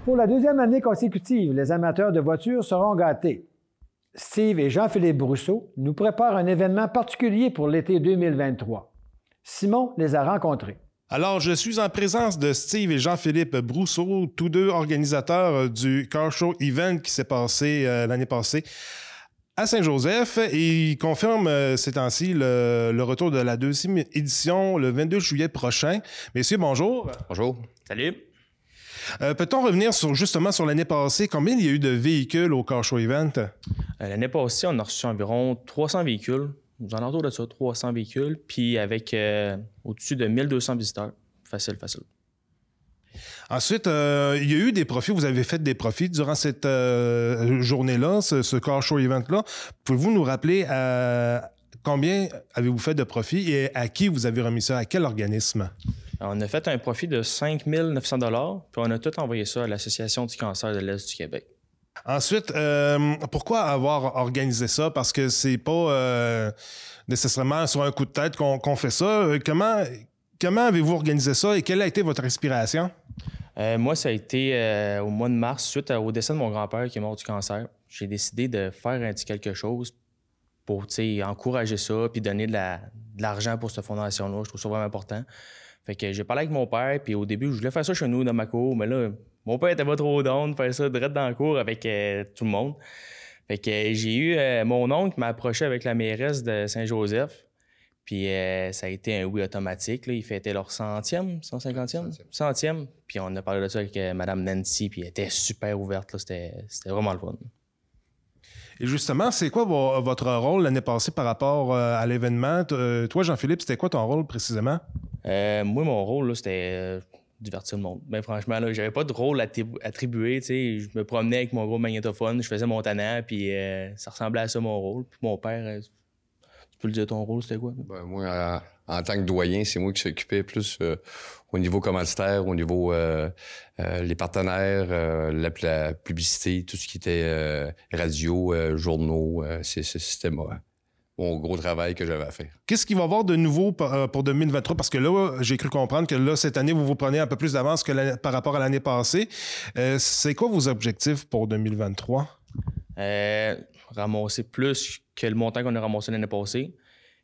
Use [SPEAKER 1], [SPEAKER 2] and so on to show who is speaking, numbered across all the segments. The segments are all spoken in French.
[SPEAKER 1] Pour la deuxième année consécutive, les amateurs de voitures seront gâtés. Steve et Jean-Philippe Brousseau nous préparent un événement particulier pour l'été 2023. Simon les a rencontrés.
[SPEAKER 2] Alors, je suis en présence de Steve et Jean-Philippe Brousseau, tous deux organisateurs du Car Show Event qui s'est passé l'année passée à Saint-Joseph, et ils confirment ces temps-ci le retour de la deuxième édition le 22 juillet prochain. Messieurs, bonjour.
[SPEAKER 3] Bonjour.
[SPEAKER 4] Salut.
[SPEAKER 2] Peut-on revenir justement sur l'année passée? Combien il y a eu de véhicules au Car Show Event?
[SPEAKER 4] L'année passée, on a reçu environ 300 véhicules. Aux alentours de ça, 300 véhicules, puis avec au-dessus de 1200 visiteurs. Facile.
[SPEAKER 2] Ensuite, il y a eu des profits. Vous avez fait des profits durant cette journée-là, ce Car Show Event-là. Pouvez-vous nous rappeler combien avez-vous fait de profits et à qui vous avez remis ça? À quel organisme?
[SPEAKER 4] On a fait un profit de 5 900 $, puis on a tout envoyé ça à l'Association du cancer de l'Est du Québec.
[SPEAKER 2] Ensuite, pourquoi avoir organisé ça? Parce que c'est pas nécessairement sur un coup de tête qu'on fait ça. Comment avez-vous organisé ça et quelle a été votre inspiration?
[SPEAKER 4] Moi, ça a été au mois de mars, suite au décès de mon grand-père qui est mort du cancer. J'ai décidé de faire un petit quelque chose pour encourager ça puis donner de l'argent pour cette fondation-là. Je trouve ça vraiment important. Fait que j'ai parlé avec mon père, puis au début, je voulais faire ça chez nous, dans ma cour, mais là, mon père était pas trop down de faire ça direct dans la cour avec tout le monde. Fait que j'ai eu mon oncle qui m'a approché avec la mairesse de Saint-Joseph, puis ça a été un oui automatique. Là. Ils fêtaient leur 100e, 150e? 100e. Puis on a parlé de ça avec Mme Nancy, puis elle était super ouverte. Là. C'était vraiment le fun.
[SPEAKER 2] Et justement, c'est quoi votre rôle l'année passée par rapport à l'événement? Toi, Jean-Philippe, c'était quoi ton rôle précisément?
[SPEAKER 4] Moi, mon rôle, là, c'était divertir le monde. Ben, franchement, là, j'avais pas de rôle attribué. Je me promenais avec mon gros magnétophone, je faisais mon tannant, puis ça ressemblait à ça mon rôle. Puis mon père, tu peux le dire ton rôle, c'était quoi?
[SPEAKER 3] Ben, moi, en tant que doyen, c'est moi qui s'occupais plus au niveau commanditaire, au niveau les partenaires, la publicité, tout ce qui était radio, journaux. C'était mon gros travail que j'avais à faire.
[SPEAKER 2] Qu'est-ce qu'il va y avoir de nouveau pour 2023? Parce que là, j'ai cru comprendre que là, cette année, vous prenez un peu plus d'avance que par rapport à l'année passée. C'est quoi vos objectifs pour 2023?
[SPEAKER 4] Ramasser plus que le montant qu'on a ramassé l'année passée.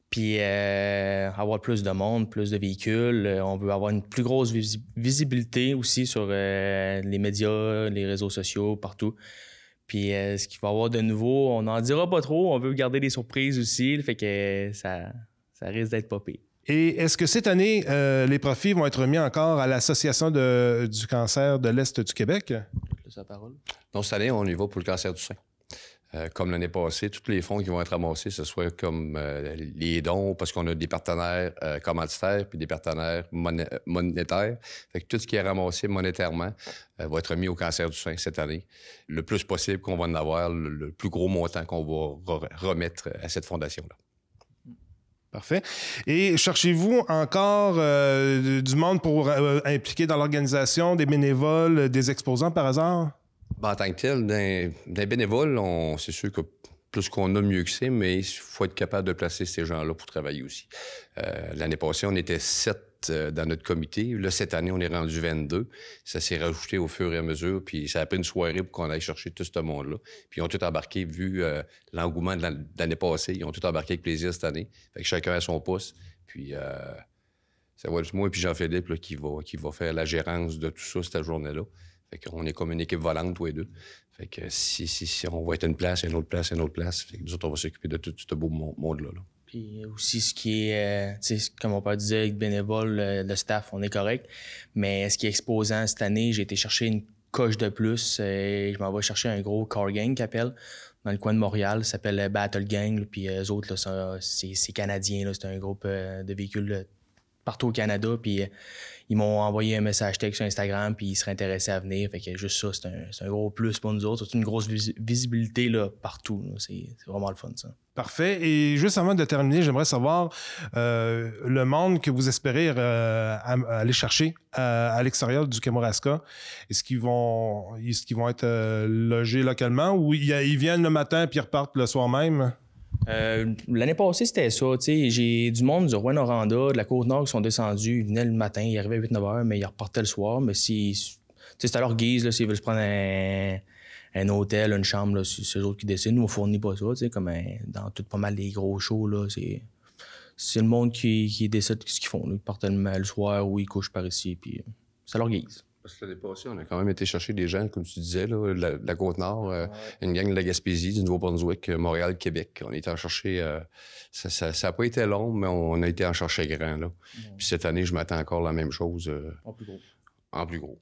[SPEAKER 4] Puis avoir plus de monde, plus de véhicules. On veut avoir une plus grosse visibilité aussi sur les médias, les réseaux sociaux, partout. Puis ce qu'il va y avoir de nouveau, on n'en dira pas trop. On veut garder des surprises aussi. Fait que ça risque d'être pas pire.
[SPEAKER 2] Et est-ce que cette année, les profits vont être remis encore à l'Association du cancer de l'Est du Québec?
[SPEAKER 4] La parole.
[SPEAKER 3] Donc, cette année, on y va pour le cancer du sein. Comme l'année passée, tous les fonds qui vont être ramassés, ce soit comme les dons, parce qu'on a des partenaires commanditaires puis des partenaires monétaires. Fait que tout ce qui est ramassé monétairement va être remis au cancer du sein cette année. Le plus possible qu'on va en avoir, le plus gros montant qu'on va remettre à cette fondation-là.
[SPEAKER 2] Parfait. Et cherchez-vous encore du monde pour impliquer dans l'organisation, des bénévoles, des exposants par hasard?
[SPEAKER 3] Ben, en tant que tel, d'un bénévole, c'est sûr que plus qu'on a, mieux que c'est, mais il faut être capable de placer ces gens-là pour travailler aussi. L'année passée, on était 7 dans notre comité. Là, cette année, on est rendu 22. Ça s'est rajouté au fur et à mesure, puis ça a pris une soirée pour qu'on aille chercher tout ce monde-là. Puis ils ont tout embarqué, vu l'engouement de l'année passée. Ils ont tout embarqué avec plaisir cette année. Fait que chacun a son pouce. Puis ça va être moi et puis Jean-Philippe là, qui va faire la gérance de tout ça cette journée-là. Fait qu'on est comme une équipe volante, tous les deux. Fait que si on va être une place, une autre place, une autre place, fait que nous autres, on va s'occuper de tout ce beau monde-là. Là.
[SPEAKER 4] Puis aussi, ce qui est, comme on peut dire, avec bénévole, le staff, on est correct. Mais ce qui est exposant cette année, j'ai été chercher une coche de plus. Je m'en vais chercher un gros car gang qui appelle dans le coin de Montréal. Ça s'appelle Battle Gang. Là, puis eux autres, là, c'est canadien. Là, c'est un groupe de véhicules partout au Canada. Puis ils m'ont envoyé un message texte sur Instagram, puis ils seraient intéressés à venir. Fait que juste ça, c'est un gros plus pour nous autres. C'est une grosse visibilité là, partout. Là. C'est vraiment le fun, ça.
[SPEAKER 2] Parfait. Et juste avant de terminer, j'aimerais savoir le monde que vous espérez aller chercher à l'extérieur du Kamouraska. Est-ce qu'ils vont être logés localement ou ils viennent le matin puis ils repartent le soir même?
[SPEAKER 4] L'année passée, c'était ça. J'ai du monde du Rouyn-Noranda, de la Côte-Nord qui sont descendus. Ils venaient le matin, ils arrivaient à 8-9 heures, mais ils repartaient le soir. Mais si c'est à leur guise, là, s'ils veulent se prendre un hôtel, une chambre, là, c'est eux autres qui décident. Nous, on fournit pas ça, tu sais, comme dans tout pas mal des gros shows, là, c'est le monde qui décide ce qu'ils font. Là. Ils partent le soir ou ils couchent par ici, puis c'est à leur guise.
[SPEAKER 3] Parce que l'année passée, on a quand même été chercher des gens, comme tu disais, là, de la Côte-Nord, une gang de la Gaspésie, du Nouveau-Brunswick, Montréal, Québec. On était en chercher... ça n'a pas été long, mais on a été en chercher grand. Là. Puis cette année, je m'attends encore la même chose.
[SPEAKER 4] En plus gros.
[SPEAKER 3] En plus gros.